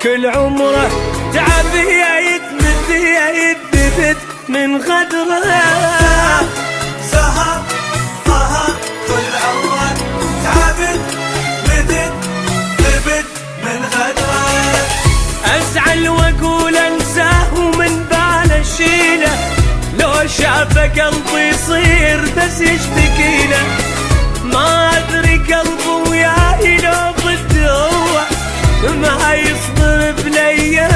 كل عمره تعب يثبت من غدره. سهر كل عمره تعب ثبت من غدره. ازعل واقول انساه ومن باله اشيله، لو شافه قلبي يصير بس يشتكي له. ما ادري قلبه وياي لو ضده هو، ما يصبر بليا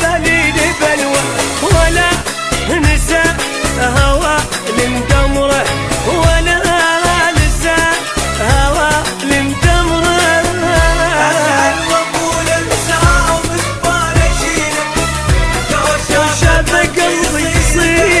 دليل بلوى، ولا نسى هوى لمدمره، ولا نسى هوى لمدمره. ازعل واقول انساه ومن باله اشيله، لو شافه قلبي يصير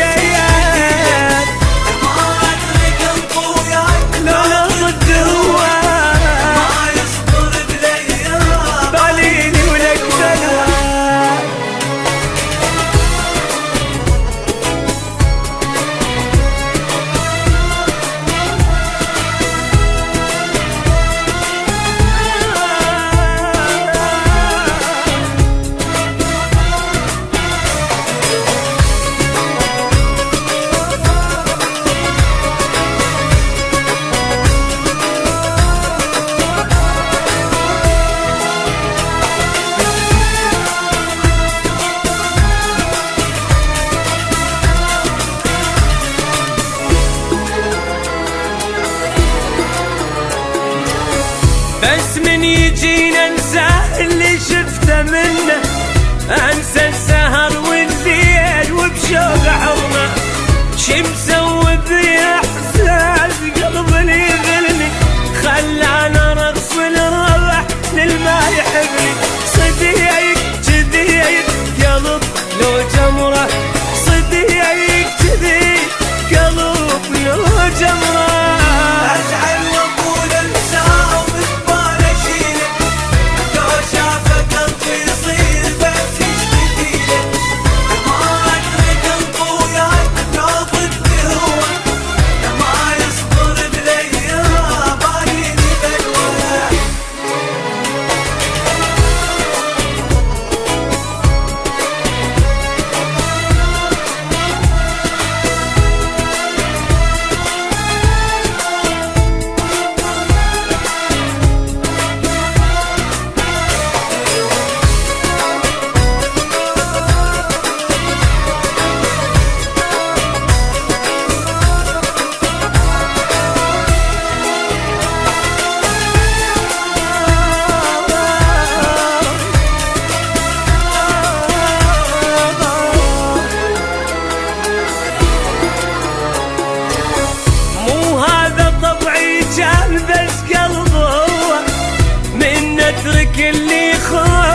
بس من يجينا انساه اللي شفته منه، انسى السهر والليل وبشوق حضنه. شي مسوي باحساس قلبي يذلني، خلاني ارقص الروح للما يحبني. صديق كذي قلب لو جمره، صديق كذي قلب لو جمره. ازعل واقول انساه ومن باله اشيله، لو شافه قلبي يصير بس يشتكي له. ما ادري قلبه وياي لو ضده هو، ما يصبر بليا بايني بلوى. بس قلبه هو من نترك اللي خان